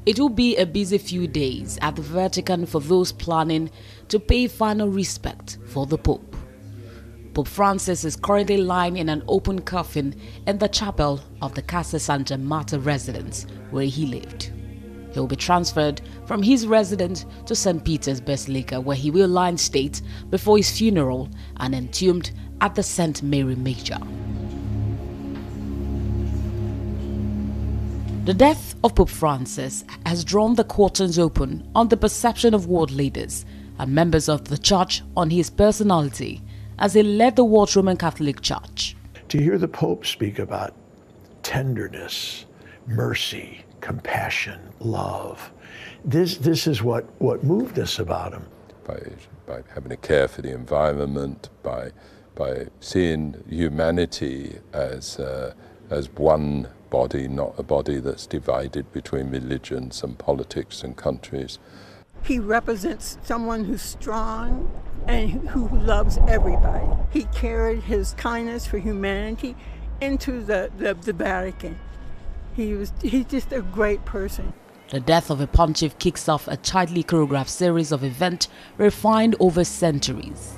It will be a busy few days at the Vatican for those planning to pay final respect for the Pope. Pope Francis is currently lying in an open coffin in the chapel of the Casa Santa Marta residence where he lived. He will be transferred from his residence to St. Peter's Basilica, where he will lie in state before his funeral and entombed at the St. Mary Major. The death of Pope Francis has drawn the curtains open on the perception of world leaders and members of the Church on his personality as he led the world's Roman Catholic Church. To hear the Pope speak about tenderness, mercy, compassion, love, this is what moved us about him. By having a care for the environment, by seeing humanity as one body, not a body that's divided between religions and politics and countries. He represents someone who's strong and who loves everybody. He carried his kindness for humanity into the Vatican. He's just a great person. The death of a pontiff kicks off a tightly choreographed series of events refined over centuries.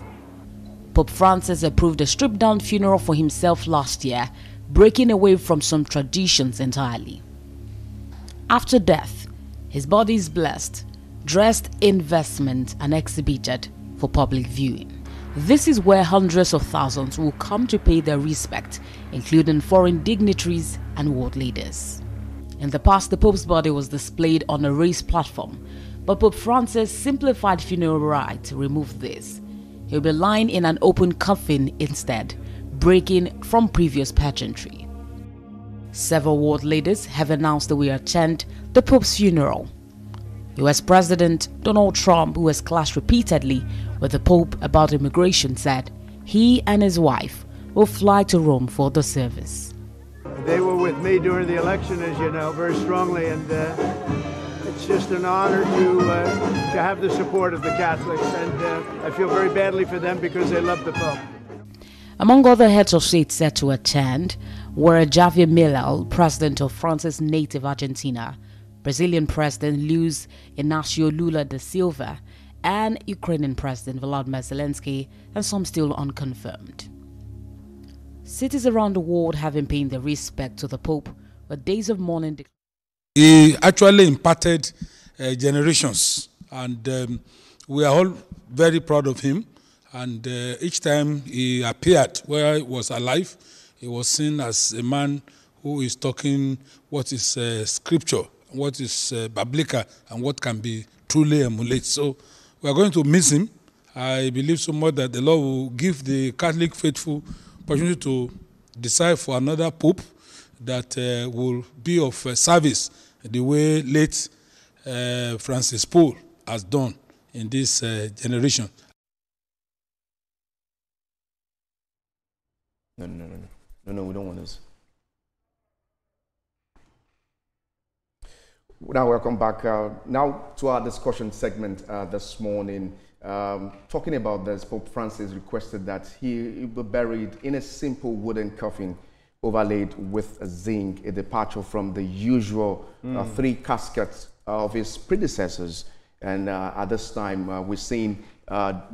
Pope Francis approved a stripped-down funeral for himself last year, breaking away from some traditions entirely. After death, his body is blessed, dressed in vestments and exhibited for public viewing. This is where hundreds of thousands will come to pay their respect, including foreign dignitaries and world leaders. In the past, the Pope's body was displayed on a raised platform, but Pope Francis' simplified funeral rite removed this. He'll be lying in an open coffin instead, breaking from previous pageantry. Several world leaders have announced they will attend the Pope's funeral. US President Donald Trump, who has clashed repeatedly with the Pope about immigration, said he and his wife will fly to Rome for the service. They were with me during the election, as you know, very strongly, and it's just an honor to have the support of the Catholics, and I feel very badly for them because they love the Pope. Among other heads of state set to attend were Javier Milei, president of France's native Argentina, Brazilian President Luiz Inácio Lula da Silva, and Ukrainian President Volodymyr Zelensky, and some still unconfirmed. Cities around the world have been paying their respect to the Pope, with days of mourning. He actually imparted generations, and we are all very proud of him. And each time he appeared where he was alive, he was seen as a man who is talking what is scripture, what is biblical, and what can be truly emulated. So we are going to miss him. I believe so much that the Lord will give the Catholic faithful opportunity to decide for another pope that will be of service the way late Francis Paul has done in this generation. No, we don't want this. Now, welcome back. Now to our discussion segment this morning. Talking about this, Pope Francis requested that he be buried in a simple wooden coffin overlaid with zinc, a departure from the usual 3 caskets of his predecessors. And at this time, we're seeing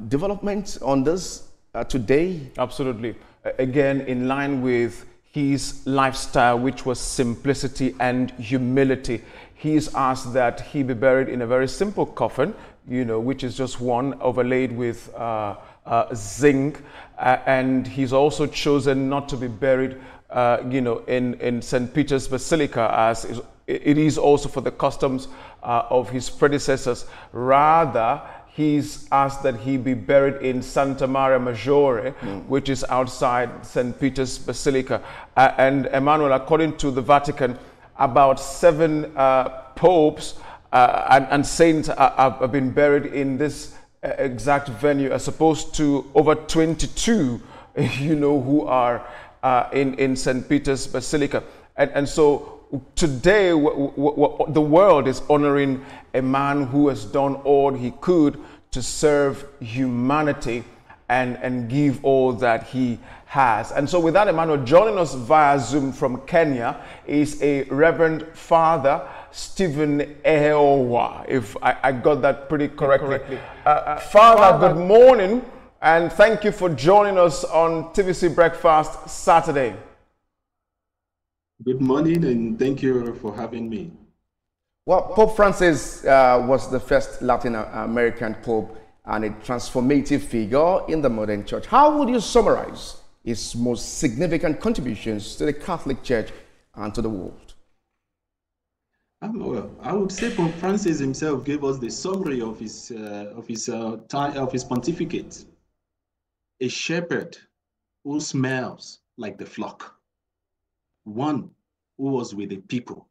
development on this today. Absolutely. Again, in line with his lifestyle, which was simplicity and humility, he's asked that he be buried in a very simple coffin, which is just one overlaid with zinc. And he's also chosen not to be buried, in St. Peter's Basilica, as it is also for the customs of his predecessors. Rather, he's asked that he be buried in Santa Maria Maggiore, which is outside St. Peter's Basilica. And Emmanuel, according to the Vatican, about 7 popes and saints have been buried in this exact venue, as opposed to over 22, who are in St. Peter's Basilica. And so today, the world is honoring a man who has done all he could to serve humanity and give all that he has. And so with that, Emmanuel, joining us via Zoom from Kenya is a Reverend Father Stephen Eyeowa, if I got that pretty correctly. Father, good morning, and thank you for joining us on TVC Breakfast Saturday. Good morning, and thank you for having me. Well, Pope Francis was the first Latin American Pope and a transformative figure in the modern church. How would you summarize his most significant contributions to the Catholic Church and to the world? Well, I would say Pope Francis himself gave us the summary of his pontificate. A shepherd who smells like the flock, one who was with the people.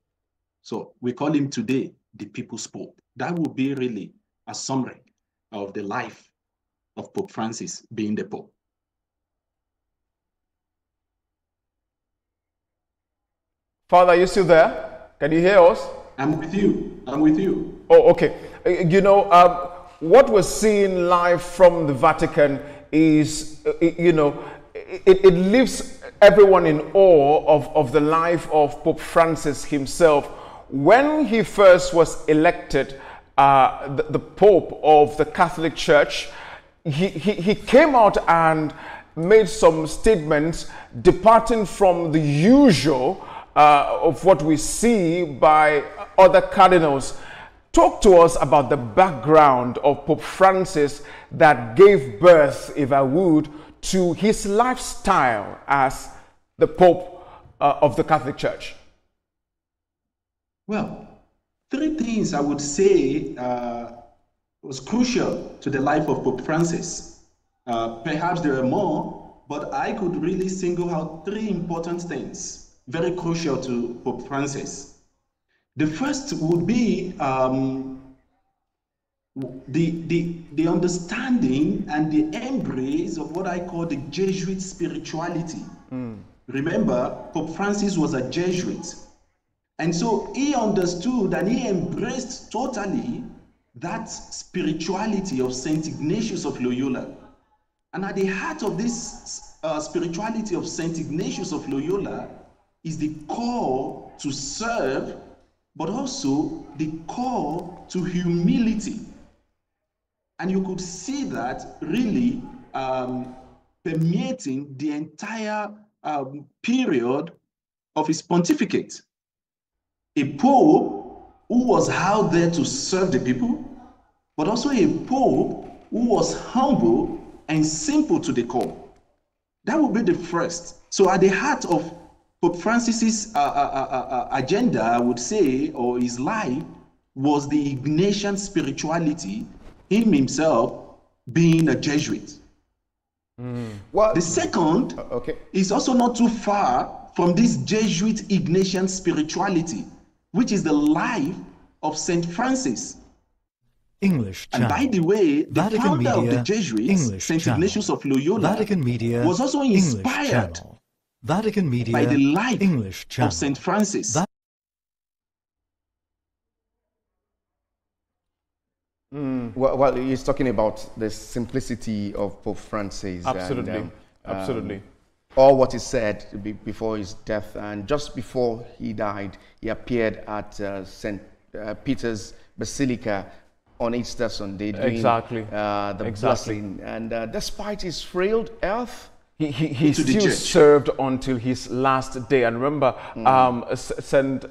So we call him today the People's Pope. That would be really a summary of the life of Pope Francis being the Pope. Father, are you still there? Can you hear us? I'm with you. I'm with you. Oh, okay. You know, what we're seeing live from the Vatican is, you know, it leaves everyone in awe of the life of Pope Francis himself. When he first was elected the Pope of the Catholic Church, he came out and made some statements departing from the usual of what we see by other cardinals. Talk to us about the background of Pope Francis that gave birth, if I would, to his lifestyle as the Pope of the Catholic Church. Well, three things I would say was crucial to the life of Pope Francis. Perhaps there are more, but I could really single out three important things very crucial to Pope Francis. The first would be the understanding and the embrace of what I call the Jesuit spirituality. Remember, Pope Francis was a Jesuit. And so he understood and he embraced totally that spirituality of St. Ignatius of Loyola. And at the heart of this spirituality of St. Ignatius of Loyola is the call to serve, but also the call to humility. And you could see that really permeating the entire period of his pontificate. A pope who was out there to serve the people, but also a pope who was humble and simple to the core. That would be the first. So at the heart of Pope Francis's agenda, I would say, or his life, was the Ignatian spirituality, him himself being a Jesuit. Well, the second is also not too far from this Jesuit Ignatian spirituality, which is the life of St. Francis. English channel. And by the way, the Vatican founder Media, of the Jesuits, St. Ignatius of Loyola, Vatican Media, was also inspired Vatican Media, by the life English channel. of St. Francis. Well, he's talking about the simplicity of Pope Francis. Absolutely, and, absolutely. All what he said before his death, and just before he died, he appeared at St. Peter's Basilica on Easter Sunday doing the blessing. And despite his frail health, he still served until his last day. And remember, St.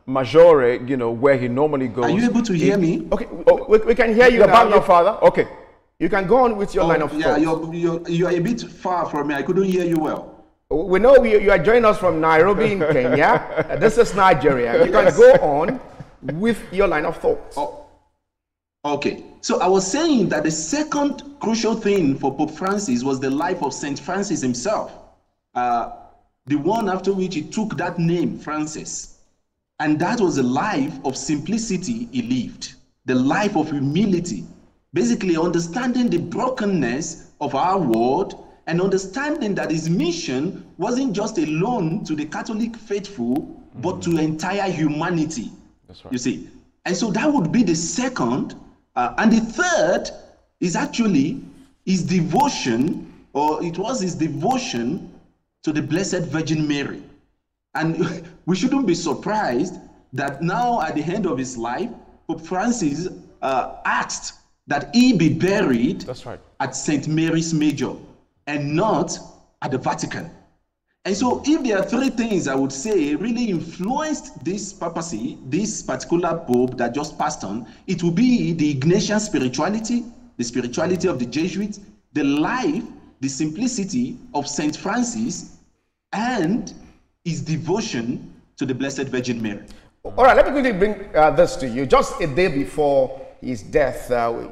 Maggiore, you know, where he normally goes. Are you able to hear me? Okay, we can hear you now, Father. Okay, you can go on with your line of thought. Yeah, you're a bit far from me. I couldn't hear you well. We know you are joining us from Nairobi in Kenya. This is Nigeria. You can go on with your line of thought. Oh, okay. So I was saying that the second crucial thing for Pope Francis was the life of St. Francis himself. The one after which he took that name, Francis. And that was a life of simplicity he lived, the life of humility, basically understanding the brokenness of our world and understanding that his mission wasn't just alone to the Catholic faithful, but to entire humanity. That's right. You see, and so that would be the second. And the third is actually his devotion or it was his devotion to the Blessed Virgin Mary. And we shouldn't be surprised that now at the end of his life, Pope Francis asked that he be buried at St. Mary's Major and not at the Vatican. And so if there are three things I would say really influenced this papacy, this particular pope that just passed on, it will be the Ignatian spirituality, the spirituality of the Jesuits, the life, the simplicity of St. Francis, and his devotion to the Blessed Virgin Mary. All right, let me quickly bring this to you. Just a day before his death,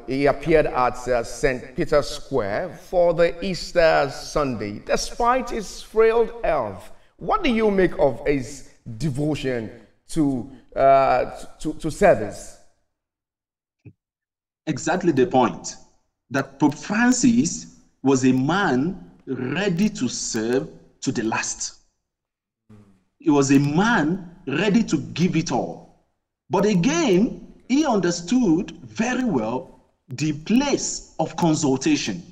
he appeared at St. Peter's Square for the Easter Sunday, despite his frail health. What do you make of his devotion to service? Exactly the point, that Pope Francis was a man ready to serve to the last. He was a man ready to give it all. But again, he understood very well the place of consultation,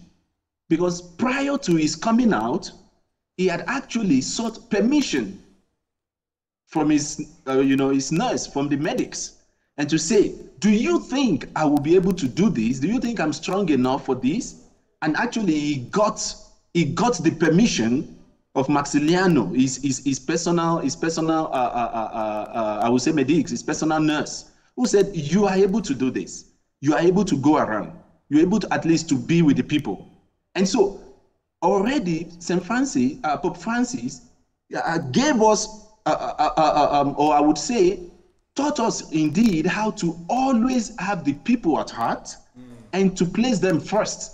because prior to his coming out, he had actually sought permission from his, his nurse, from the medics, and to say, do you think I will be able to do this? Do you think I'm strong enough for this? And actually, he got the permission of Maximiliano, his personal, I would say medics, his personal nurse, who said, you are able to do this. You are able to go around. You're able to at least to be with the people. And so already Pope Francis gave us, or I would say, taught us indeed how to always have the people at heart and to place them first,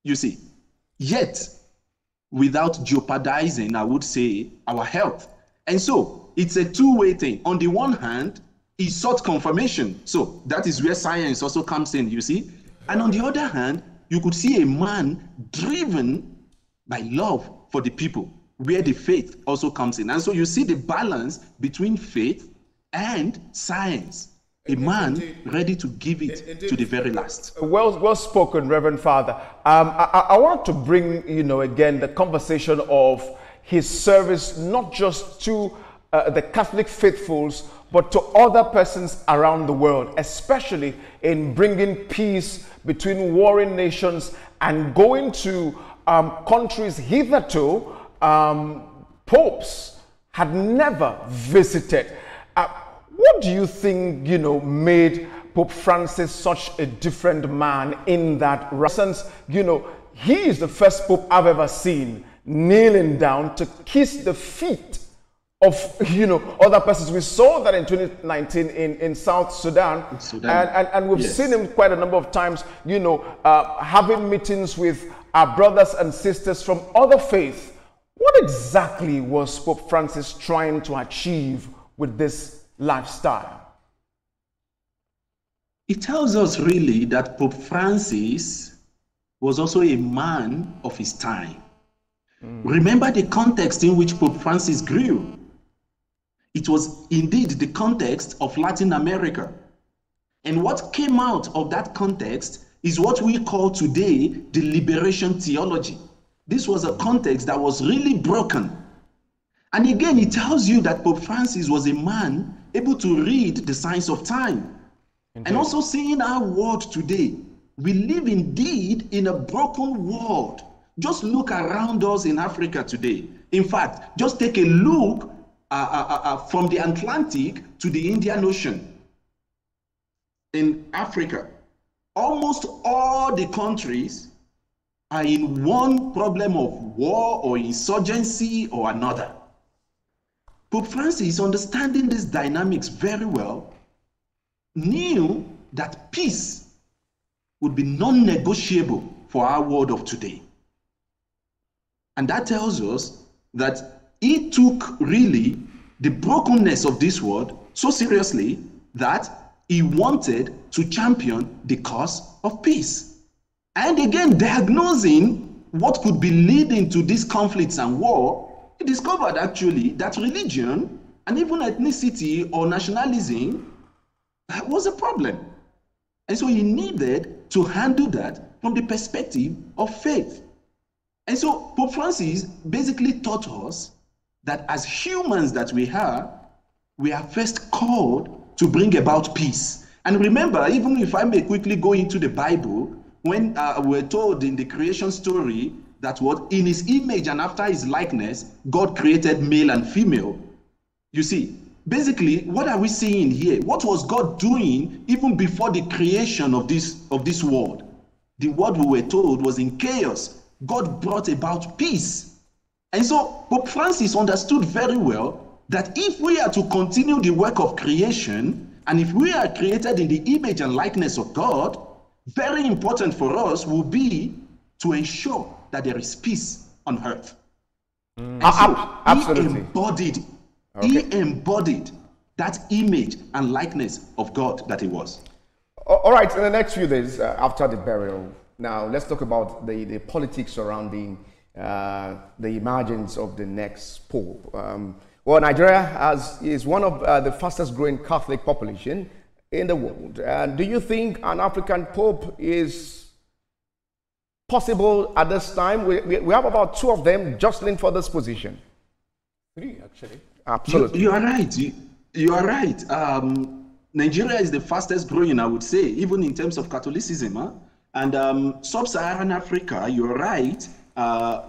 you see. Yet, without jeopardizing, I would say, our health. And so it's a two-way thing. On the one hand, he sought confirmation. So that is where science also comes in, you see. And on the other hand, you could see a man driven by love for the people, where the faith also comes in. And so you see the balance between faith and science. A man ready to give it to the very last. Well spoken, Reverend Father. I want to bring, again, the conversation of his service, not just to the Catholic faithfuls, but to other persons around the world, especially in bringing peace between warring nations and going to countries hitherto popes had never visited. What do you think, made Pope Francis such a different man in that sense? He is the first pope I've ever seen kneeling down to kiss the feet of, other persons. We saw that in 2019 in South Sudan. And we've seen him quite a number of times, having meetings with our brothers and sisters from other faiths. What exactly was Pope Francis trying to achieve with this lifestyle? It tells us really that Pope Francis was also a man of his time. Remember the context in which Pope Francis grew. It was indeed the context of Latin America. And what came out of that context is what we call today the liberation theology. This was a context that was really broken. And again, it tells you that Pope Francis was a man able to read the signs of time. Indeed. And also seeing our world today, we live indeed in a broken world. Just look around us in Africa today. In fact, just take a look from the Atlantic to the Indian Ocean. In Africa, almost all the countries are in one problem of war or insurgency or another. Pope Francis, understanding these dynamics very well, knew that peace would be non-negotiable for our world of today. And that tells us that he took really the brokenness of this world so seriously that he wanted to champion the cause of peace. And again, diagnosing what could be leading to these conflicts and war, he discovered actually that religion and even ethnicity or nationalism was a problem. And so he needed to handle that from the perspective of faith. And so Pope Francis basically taught us that as humans that we are first called to bring about peace. And remember, even if I may quickly go into the Bible, when we're told in the creation story that what in his image and after his likeness, God created male and female. You see, basically, what are we seeing here? What was God doing even before the creation of this world? The world, we were told, was in chaos. God brought about peace. And so Pope Francis understood very well that if we are to continue the work of creation, and if we are created in the image and likeness of God, very important for us will be to ensure that there is peace on earth. And so absolutely. He embodied that image and likeness of God that he was. All right, in the next few days after the burial, now let's talk about the politics surrounding the emergence of the next pope. Well, Nigeria is one of the fastest growing Catholic population in the world. Do you think an African pope is possible at this time? We have about 2 of them jostling for this position. 3, actually. Absolutely. You are right. You are right. Nigeria is the fastest growing, I would say, even in terms of Catholicism. Huh? And sub-Saharan Africa, you're right, we are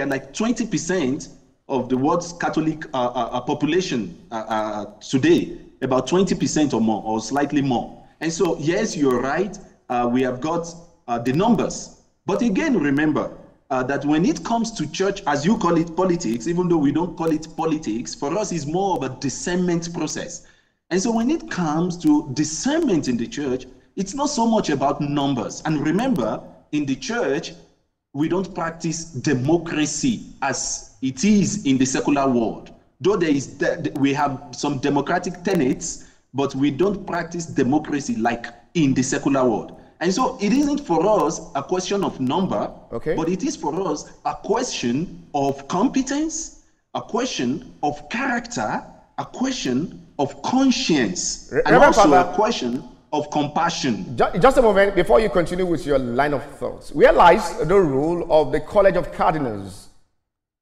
like 20% of the world's Catholic population today, about 20% or more, or slightly more. And so, yes, you're right, we have got the numbers. But again, remember that when it comes to church, as you call it, politics, even though we don't call it politics, for us it's more of a discernment process. And so when it comes to discernment in the church, it's not so much about numbers. And remember, in the church, we don't practice democracy as it is in the secular world. Though we have some democratic tenets, but we don't practice democracy like in the secular world. And so it isn't for us a question of number, but it is for us a question of competence, a question of character, a question of conscience, and also a question of compassion. Just a moment before you continue with your line of thoughts. Where lies the role of the College of Cardinals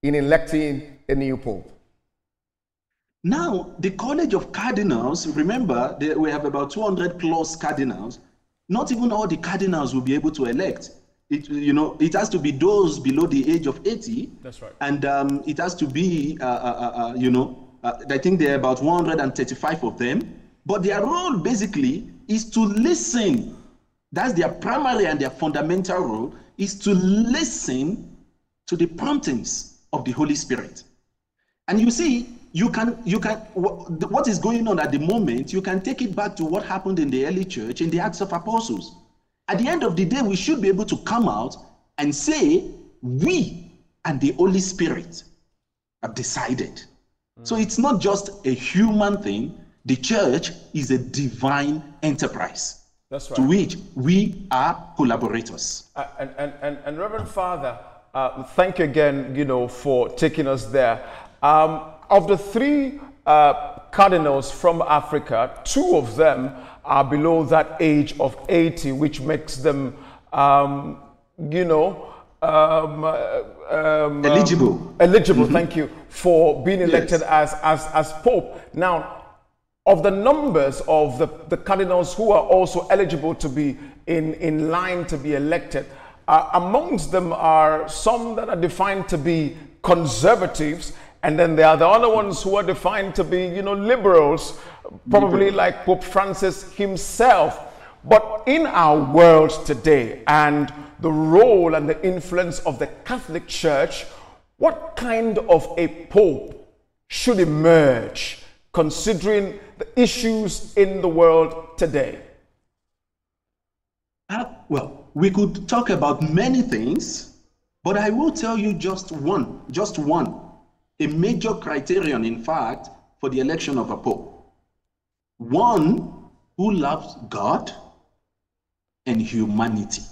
in electing a new pope? Now, the College of Cardinals, remember, we have about 200 plus cardinals. Not even all the cardinals will be able to elect. It has to be those below the age of 80. That's right. And it has to be, I think there are about 135 of them. But their role basically is to listen. That's their primary and their fundamental role, is to listen to the promptings of the Holy Spirit. And you see, what is going on at the moment, you can take it back to what happened in the early church in the Acts of Apostles. At the end of the day, we should be able to come out and say, we and the Holy Spirit have decided. So it's not just a human thing. The church is a divine enterprise. That's right. To which we are collaborators. And Reverend Father, thank you again, for taking us there. Of the 3 cardinals from Africa, 2 of them are below that age of 80, which makes them, eligible. Eligible, thank you, for being elected as Pope. Now, of the numbers of the cardinals who are also eligible to be in line to be elected, amongst them are some that are defined to be conservatives, and then there are the other ones who are defined to be, liberals, probably like Pope Francis himself. But in our world today and the role and the influence of the Catholic Church, what kind of a pope should emerge considering the issues in the world today? Well, we could talk about many things, but I will tell you just one, a major criterion, in fact, for the election of a pope. One who loves God and humanity.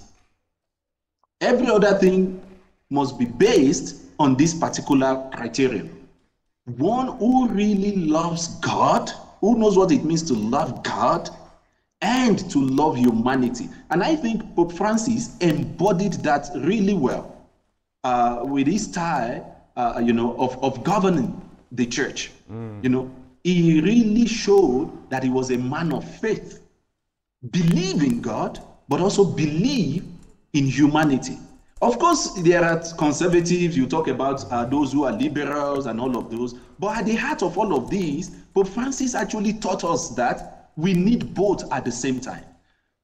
Every other thing must be based on this particular criterion. One who really loves God, who knows what it means to love God and to love humanity. And I think Pope Francis embodied that really well. with his style, of governing the church. He really showed that he was a man of faith, believe in God, but also believe in humanity. Of course, there are conservatives, you talk about those who are liberals and all of those, but at the heart of all of these, Pope Francis actually taught us that we need both at the same time.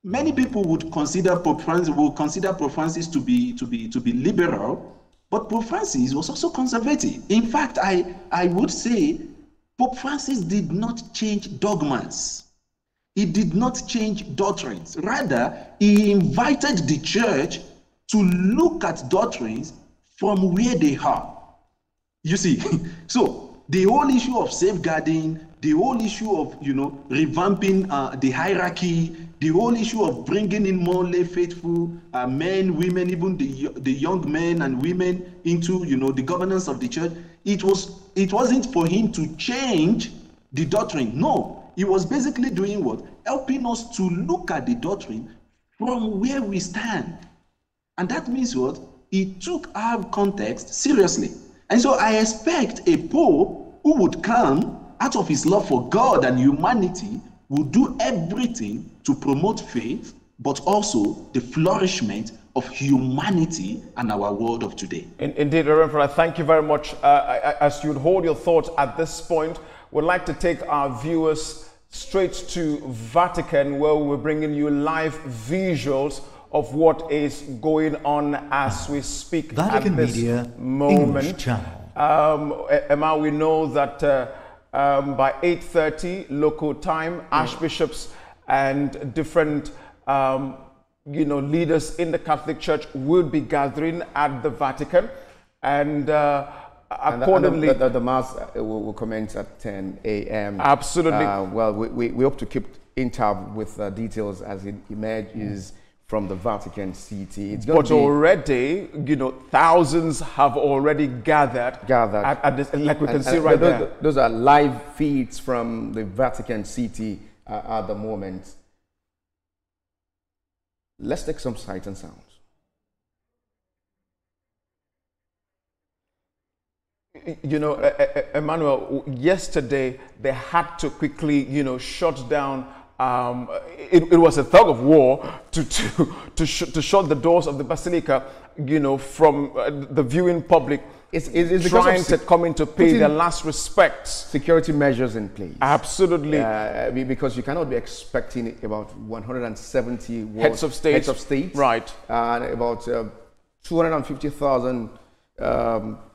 Many people would consider Pope Francis to be liberal, but Pope Francis was also conservative. In fact, I would say Pope Francis did not change dogmas. He did not change doctrines. Rather, he invited the church to look at doctrines from where they are. You see, so the whole issue of safeguarding, the whole issue of, revamping the hierarchy, the whole issue of bringing in more lay faithful men, women, even the young men and women into, the governance of the church, it wasn't for him to change the doctrine. No, he was basically doing what? Helping us to look at the doctrine from where we stand. And that means what? He took our context seriously. And so I expect a pope who would come out of his love for God and humanity, will do everything to promote faith, but also the flourishment of humanity and our world of today. Indeed, Reverend Father, thank you very much. As you'd hold your thoughts at this point, we'd like to take our viewers straight to Vatican, where we're bringing you live visuals of what is going on as we speak Vatican at this Media moment. English channel. Emma, we know that by 8:30 local time, archbishops and different leaders in the Catholic Church will be gathering at the Vatican, and accordingly the mass will commence at 10 a.m. Absolutely. Well, we hope to keep in touch with details as it emerges from the Vatican City. But already, thousands have already gathered at this, like we can see right there. Those are live feeds from the Vatican City at the moment. Let's take some sight and sounds. Emmanuel, yesterday they had to quickly, shut down. It was a tug of war to shut the doors of the Basilica, from the viewing public. It's trying to come in to pay their last respects. Security measures in place. Absolutely. Because you cannot be expecting about 170 heads of state, right, and about 250,000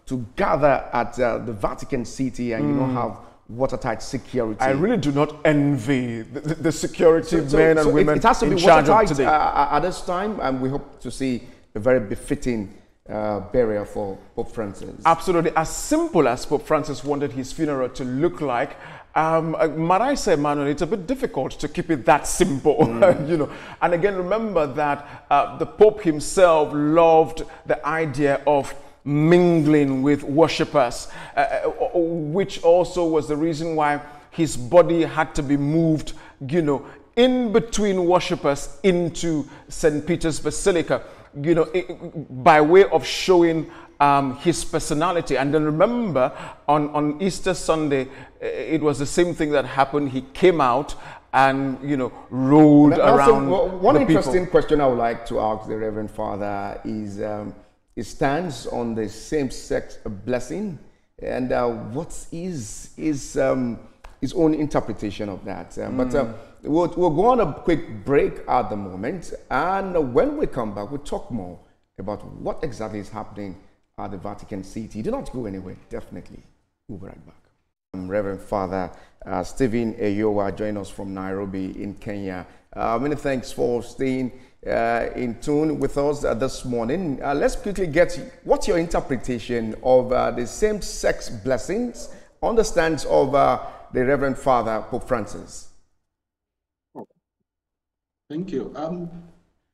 to gather at the Vatican City, and have watertight security. I really do not envy the security men and women it has to be in charge watertight today. At this time, and we hope to see a very befitting burial for Pope Francis. Absolutely. As simple as Pope Francis wanted his funeral to look like, might I say, Manuel, it's a bit difficult to keep it that simple, And again, remember that the Pope himself loved the idea of mingling with worshippers, which also was the reason why his body had to be moved, in between worshippers into St. Peter's Basilica, by way of showing his personality. And then remember, on Easter Sunday, it was the same thing that happened. He came out and, rolled around one the interesting people. question I would like to ask the Reverend Father is, it stands on the same-sex blessing, and what is his own interpretation of that? But we'll go on a quick break at the moment, and when we come back, we'll talk more about what exactly is happening at the Vatican City. Do not go anywhere, definitely. We'll be right back. Reverend Father Stephen Eyeowa joined us from Nairobi in Kenya. Many thanks for staying in tune with us this morning. Let's quickly get what's your interpretation of the same-sex blessings on the stance of the Reverend Father Pope Francis? Thank you.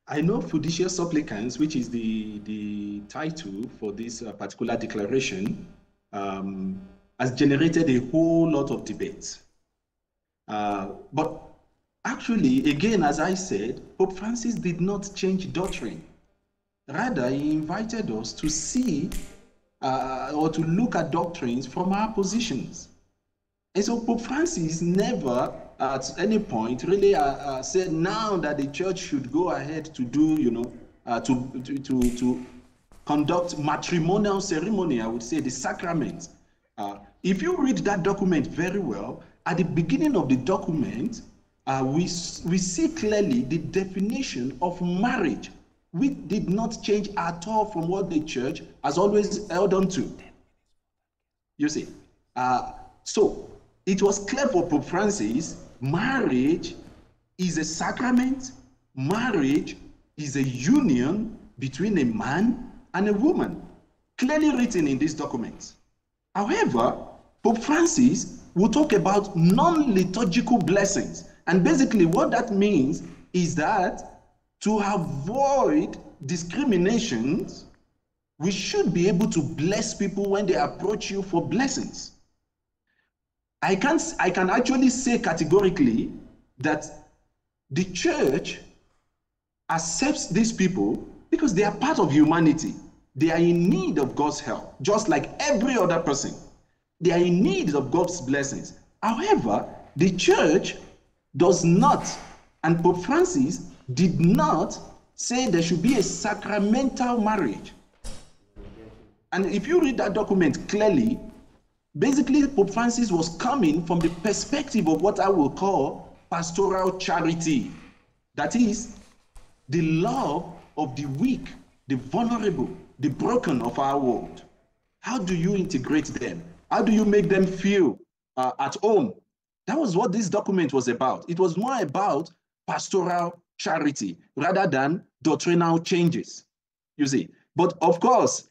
I know Fiducia Supplicans, which is the title for this particular declaration, has generated a whole lot of debate. But actually, again, as I said, Pope Francis did not change doctrine. Rather, he invited us to see or to look at doctrines from our positions. And so Pope Francis never at any point really said now that the church should go ahead to do, to conduct matrimonial ceremony, I would say, the sacrament. If you read that document very well, at the beginning of the document, we see clearly the definition of marriage. We did not change at all from what the church has always held on to. You see, so it was clear for Pope Francis, marriage is a sacrament, marriage is a union between a man and a woman, clearly written in this document. However, Pope Francis will talk about non-liturgical blessings. And basically what that means is that to avoid discriminations, we should be able to bless people when they approach you for blessings. I can actually say categorically that the church accepts these people because they are part of humanity. They are in need of God's help, just like every other person. They are in need of God's blessings. However, the church does not, and Pope Francis did not say there should be a sacramental marriage. And if you read that document clearly, basically Pope Francis was coming from the perspective of what I will call pastoral charity. That is, the love of the weak, the vulnerable, the broken of our world. How do you integrate them? How do you make them feel at home? That was what this document was about. It was more about pastoral charity rather than doctrinal changes, you see. But of course,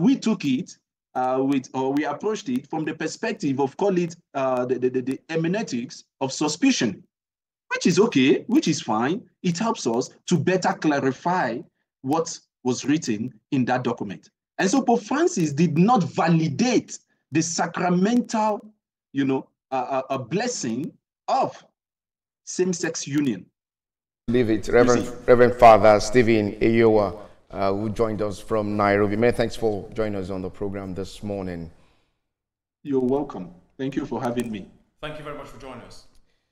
we took it we approached it from the perspective of, call it the hermeneutics of suspicion, which is okay, which is fine. It helps us to better clarify what was written in that document. And so Pope Francis did not validate the sacramental, a blessing of same-sex union. Leave it, Reverend Father Stephen Eyeowa, who joined us from Nairobi. Many thanks for joining us on the program this morning. You're welcome. Thank you for having me. Thank you very much for joining us.